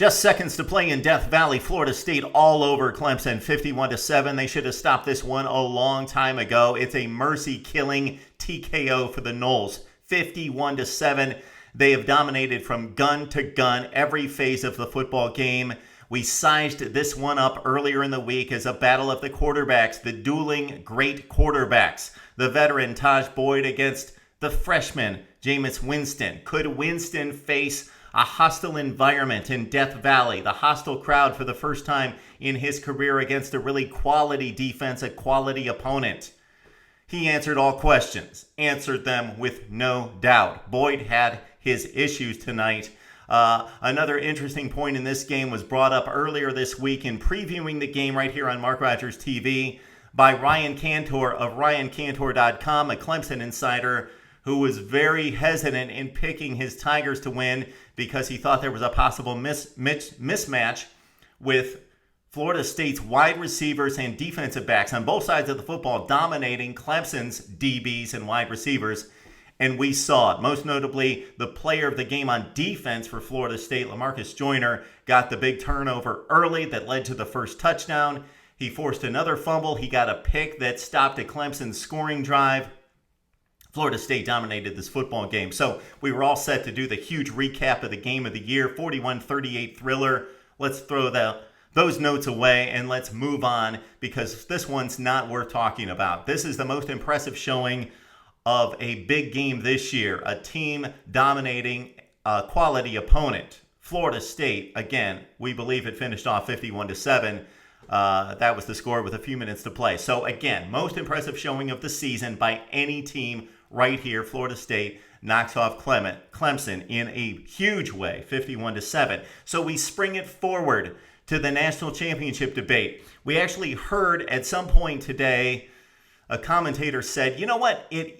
Just seconds to play in Death Valley. Florida State all over Clemson, 51-7. They should have stopped this one a long time ago. It's a mercy-killing TKO for the Noles, 51-7. They have dominated from gun to gun every phase of the football game. We sized this one up earlier in the week as a battle of the quarterbacks, the dueling great quarterbacks. The veteran Taj Boyd against the freshman Jameis Winston. Could Winston face a hostile environment in Death Valley, the hostile crowd for the first time in his career against a really quality defense, a quality opponent? He answered all questions, answered them with no doubt. Boyd had his issues tonight. Another interesting point in this game was brought up earlier this week in previewing the game right here on MarkRogersTV by Ryan Cantor of RyanCantor.com, a Clemson insider who was very hesitant in picking his Tigers to win because he thought there was a possible mismatch with Florida State's wide receivers and defensive backs on both sides of the football dominating Clemson's DBs and wide receivers. And we saw it. Most notably, the player of the game on defense for Florida State, LaMarcus Joyner, got the big turnover early that led to the first touchdown. He forced another fumble. He got a pick that stopped a Clemson scoring drive. Florida State dominated this football game. So we were all set to do the huge recap of the game of the year, 41-38 thriller. Let's throw those notes away and let's move on because this one's not worth talking about. This is the most impressive showing of a big game this year, a team dominating a quality opponent. Florida State, again, we believe it finished off 51-7. That was the score with a few minutes to play. So again, most impressive showing of the season by any team right here. Florida State knocks off Clemson in a huge way, 51-7. So we spring it forward to the national championship debate. We actually heard at some point today, a commentator said, you know what, it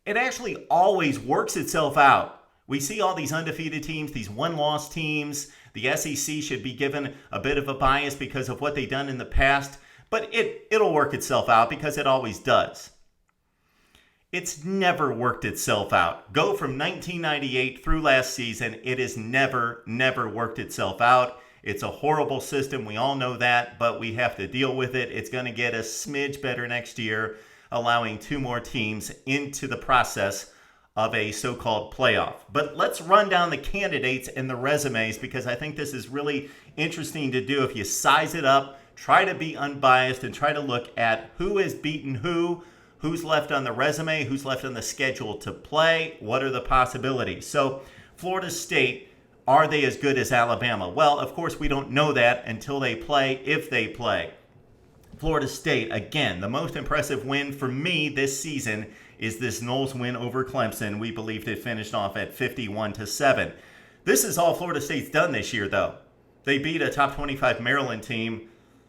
actually always works itself out. We see all these undefeated teams, these one-loss teams. The SEC should be given a bit of a bias because of what they've done in the past, but it'll work itself out because it always does. It's never worked itself out. Go from 1998 through last season, it has never worked itself out. It's a horrible system. We all know that, but we have to deal with it. It's going to get a smidge better next year, allowing two more teams into the process of a so-called playoff. But let's run down the candidates and the resumes because I think this is really interesting to do. If you size it up, try to be unbiased and try to look at who has beaten who's left on the resume, who's left on the schedule to play, what are the possibilities. So Florida State, are they as good as Alabama? Well, of course, we don't know that until they play, if they play. Florida State, again, the most impressive win for me this season is this Noles win over Clemson. We believed it finished off at 51-7. This is all Florida State's done this year, though. They beat a top 25 Maryland team,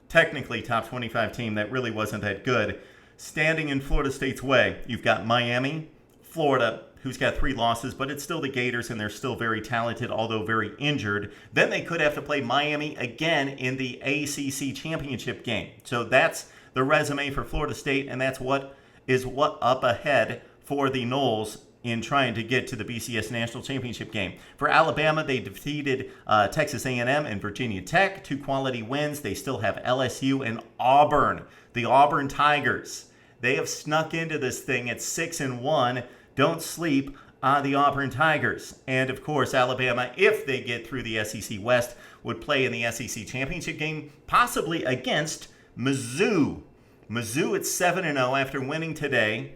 technically top 25 team that really wasn't that good. Standing in Florida State's way, you've got Miami, Florida, who's got 3 losses, but it's still the Gators, and they're still very talented, although very injured. Then they could have to play Miami again in the ACC championship game. So that's the resume for Florida State, and that's what up ahead for the Noles in trying to get to the BCS National Championship game. For Alabama, they defeated Texas A&M and Virginia Tech, 2 quality wins. They still have LSU and Auburn, the Auburn Tigers. They have snuck into this thing at 6-1. Don't sleep on the Auburn Tigers. And, of course, Alabama, if they get through the SEC West, would play in the SEC Championship game, possibly against Mizzou. Mizzou at 7-0 after winning today.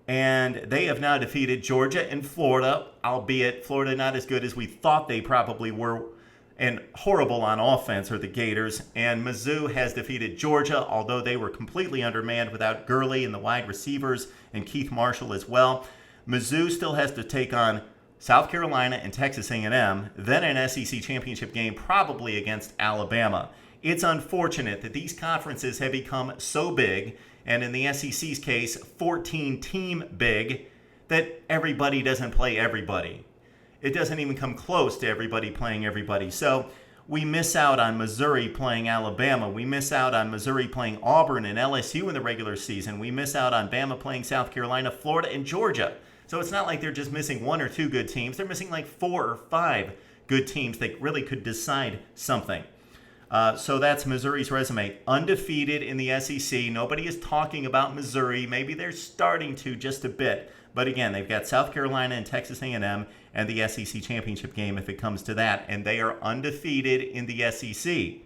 And they have now defeated Georgia and Florida, albeit Florida not as good as we thought they probably were, and horrible on offense are the Gators. And Mizzou has defeated Georgia, although they were completely undermanned without Gurley and the wide receivers and Keith Marshall as well. Mizzou still has to take on South Carolina and Texas A&M, then an SEC championship game probably against Alabama. It's unfortunate that these conferences have become so big, and in the SEC's case, 14-team big, that everybody doesn't play everybody. It doesn't even come close to everybody playing everybody. So we miss out on Missouri playing Alabama. We miss out on Missouri playing Auburn and LSU in the regular season. We miss out on Bama playing South Carolina, Florida, and Georgia. So it's not like they're just missing 1 or 2 good teams. They're missing like 4 or 5 good teams that really could decide something. So that's Missouri's resume. Undefeated in the SEC. Nobody is talking about Missouri. Maybe they're starting to just a bit. But again, they've got South Carolina and Texas A&M and the SEC championship game if it comes to that. And they are undefeated in the SEC.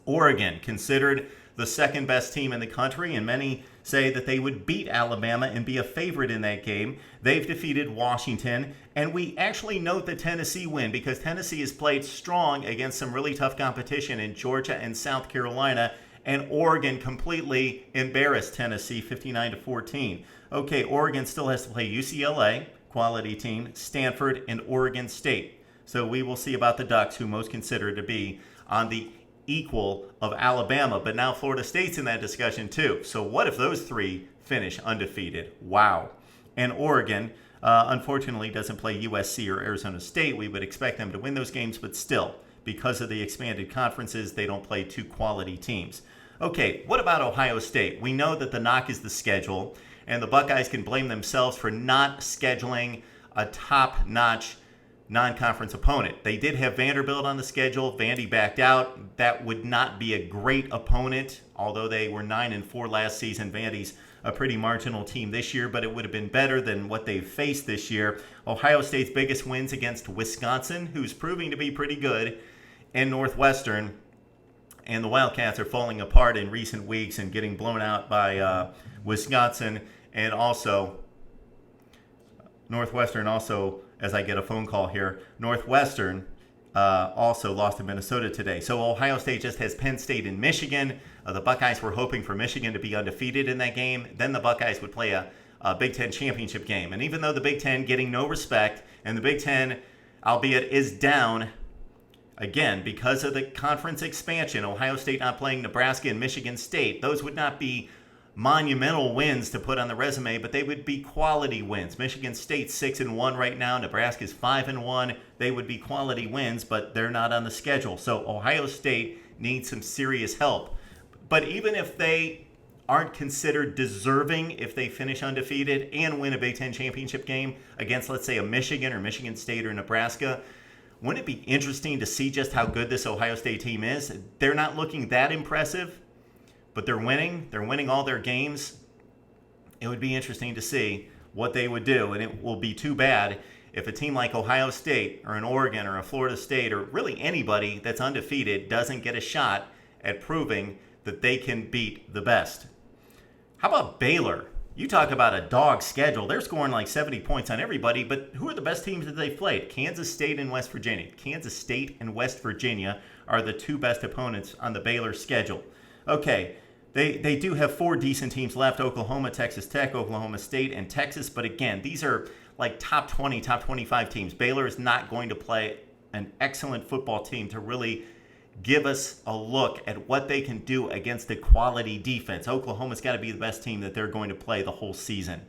Oregon, considered the second best team in the country, and many say that they would beat Alabama and be a favorite in that game. They've defeated Washington, and we actually note the Tennessee win because Tennessee has played strong against some really tough competition in Georgia and South Carolina, and Oregon completely embarrassed Tennessee 59-14. Okay, Oregon still has to play UCLA, quality team, Stanford, and Oregon State. So we will see about the Ducks, who most consider to be on the equal of Alabama, but now Florida State's in that discussion too. So what if those three finish undefeated? Wow. And Oregon, unfortunately, doesn't play USC or Arizona State. We would expect them to win those games, but still, because of the expanded conferences, they don't play two quality teams. Okay, what about Ohio State? We know that the knock is the schedule, and the Buckeyes can blame themselves for not scheduling a top-notch non-conference opponent. They did have Vanderbilt on the schedule. Vandy backed out. That would not be a great opponent, although they were 9-4 last season. Vandy's a pretty marginal team this year, but it would have been better than what they've faced this year. Ohio State's biggest wins against Wisconsin, who's proving to be pretty good, and Northwestern. And the Wildcats are falling apart in recent weeks and getting blown out by Wisconsin, and also Northwestern also, as I get a phone call here, Northwestern also lost to Minnesota today. So Ohio State just has Penn State and Michigan. The Buckeyes were hoping for Michigan to be undefeated in that game. Then the Buckeyes would play a Big Ten championship game. And even though the Big Ten getting no respect, and the Big Ten, albeit, is down, again, because of the conference expansion, Ohio State not playing Nebraska and Michigan State, those would not be monumental wins to put on the resume, but they would be quality wins. Michigan State's 6-1 right now. Nebraska's 5-1. They would be quality wins, but they're not on the schedule. So Ohio State needs some serious help. But even if they aren't considered deserving, if they finish undefeated and win a Big Ten championship game against, let's say, a Michigan or Michigan State or Nebraska, wouldn't it be interesting to see just how good this Ohio State team is? They're not looking that impressive, but they're winning. They're winning all their games. It would be interesting to see what they would do, and it will be too bad if a team like Ohio State or an Oregon or a Florida State or really anybody that's undefeated doesn't get a shot at proving that they can beat the best. How about Baylor? You talk about a dog schedule. They're scoring like 70 points on everybody, but who are the best teams that they've played? Kansas State and West Virginia. Kansas State and West Virginia are the two best opponents on the Baylor schedule. Okay, they do have four decent teams left: Oklahoma, Texas Tech, Oklahoma State, and Texas. But again, these are like top 20, top 25 teams. Baylor is not going to play an excellent football team to really give us a look at what they can do against a quality defense. Oklahoma's got to be the best team that they're going to play the whole season.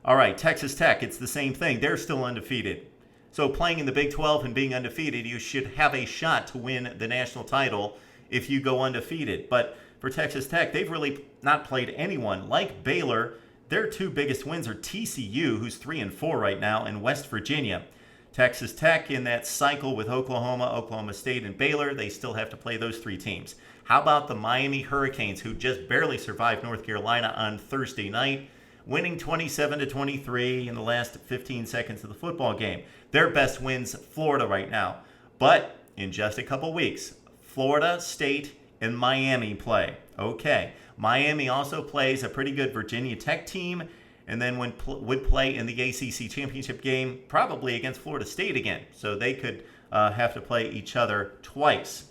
All right, Texas Tech, it's the same thing. They're still undefeated. So playing in the Big 12 and being undefeated, you should have a shot to win the national title if you go undefeated. But for Texas Tech, they've really not played anyone. Like Baylor, their two biggest wins are TCU, who's 3-4 right now, and West Virginia. Texas Tech in that cycle with Oklahoma, Oklahoma State, and Baylor, they still have to play those three teams. How about the Miami Hurricanes, who just barely survived North Carolina on Thursday night, winning 27-23 in the last 15 seconds of the football game? Their best wins, Florida right now. But in just a couple weeks, Florida State and Miami play. Okay, Miami also plays a pretty good Virginia Tech team, and then would play in the ACC championship game, probably against Florida State again. So they could have to play each other twice.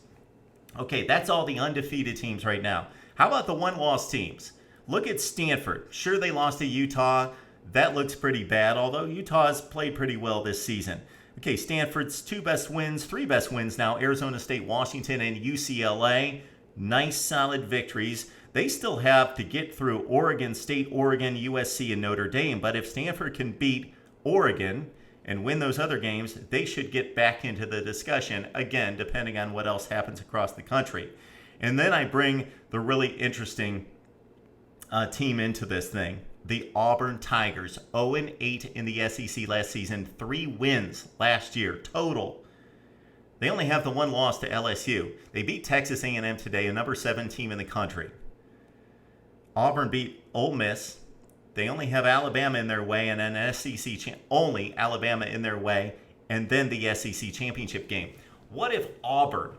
Okay, that's all the undefeated teams right now. How about the one-loss teams? Look at Stanford. Sure, they lost to Utah. That looks pretty bad, although Utah's played pretty well this season. Okay, Stanford's three best wins now: Arizona State, Washington, and UCLA. Nice, solid victories. They still have to get through Oregon State, Oregon, USC, and Notre Dame. But if Stanford can beat Oregon and win those other games, they should get back into the discussion, again, depending on what else happens across the country. And then I bring the really interesting team into this thing. the Auburn Tigers, 0-8 in the SEC last season, 3 wins last year total. They only have the 1 loss to LSU. They beat Texas A&M today, a number 7 team in the country. Auburn beat Ole Miss. They only have Alabama in their way, and an SEC only Alabama in their way, and then the SEC championship game. What if Auburn,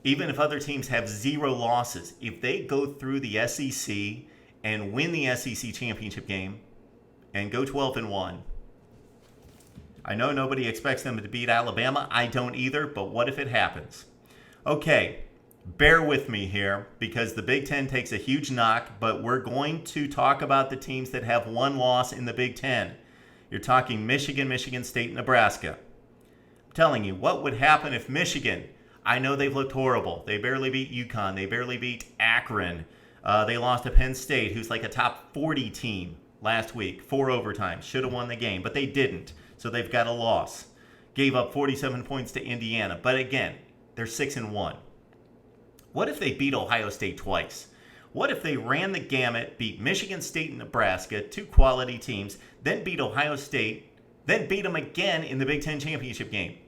even if other teams have 0 losses, if they go through the SEC and win the SEC championship game and go 12-1? I know nobody expects them to beat Alabama. I don't either, but what if it happens? Okay, bear with me here because the Big Ten takes a huge knock, but we're going to talk about the teams that have 1 loss in the Big Ten. You're talking Michigan, Michigan State, Nebraska. I'm telling you, what would happen if Michigan, I know they've looked horrible. They barely beat UConn. They barely beat Akron. They lost to Penn State, who's like a top 40 team last week. 4 overtimes. Should have won the game, but they didn't. So they've got a loss. Gave up 47 points to Indiana. But again, they're 6-1. What if they beat Ohio State twice? What if they ran the gamut, beat Michigan State and Nebraska, 2 quality teams, then beat Ohio State, then beat them again in the Big Ten championship game?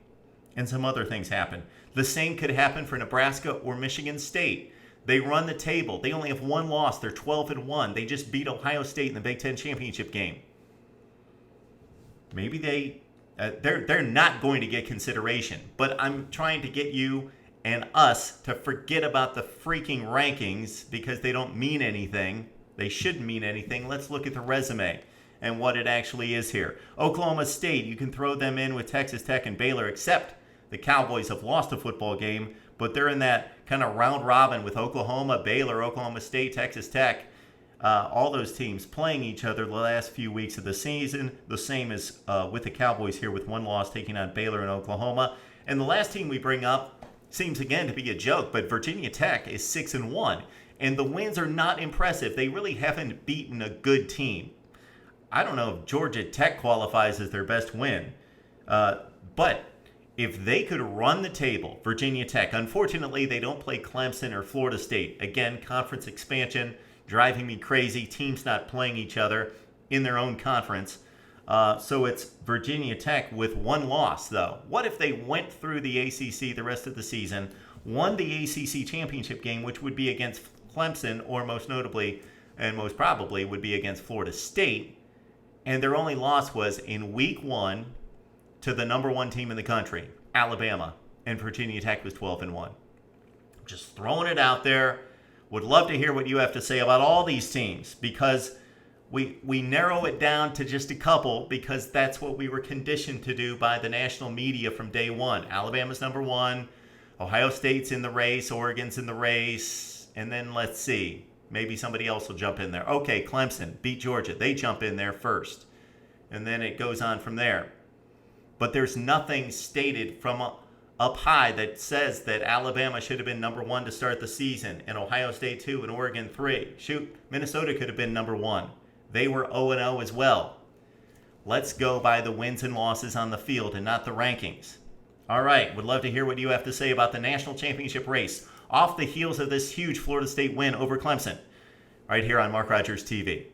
And some other things happen. The same could happen for Nebraska or Michigan State. They run the table. They only have 1 loss. They're 12-1. They just beat Ohio State in the Big Ten championship game. Maybe they're not going to get consideration. But I'm trying to get you and us to forget about the freaking rankings because they don't mean anything. They shouldn't mean anything. Let's look at the resume and what it actually is here. Oklahoma State, you can throw them in with Texas Tech and Baylor, except the Cowboys have lost a football game, but they're in that kind of round robin with Oklahoma, Baylor, Oklahoma State, Texas Tech, all those teams playing each other the last few weeks of the season. The same as with the Cowboys here with 1 loss taking on Baylor and Oklahoma. And the last team we bring up seems again to be a joke, but Virginia Tech is 6-1, and the wins are not impressive. They really haven't beaten a good team. I don't know if Georgia Tech qualifies as their best win, but if they could run the table, Virginia Tech, unfortunately they don't play Clemson or Florida State. Again, conference expansion, driving me crazy. Teams not playing each other in their own conference. So it's Virginia Tech with 1 loss, though. What if they went through the ACC the rest of the season, won the ACC championship game, which would be against Clemson, or most notably and most probably would be against Florida State, and their only loss was in week 1 to the number 1 team in the country, Alabama, and Virginia Tech was 12-1. Just throwing it out there. Would love to hear what you have to say about all these teams, because we narrow it down to just a couple because that's what we were conditioned to do by the national media from day one. Alabama's number 1, Ohio State's in the race, Oregon's in the race, and then let's see, maybe somebody else will jump in there. Okay, Clemson beat Georgia. They jump in there first, and then it goes on from there. But there's nothing stated from up high that says that Alabama should have been number 1 to start the season, and Ohio State 2, and Oregon 3. Shoot, Minnesota could have been number 1. They were 0-0 as well. Let's go by the wins and losses on the field and not the rankings. All right, would love to hear what you have to say about the national championship race off the heels of this huge Florida State win over Clemson right here on Mark Rogers TV.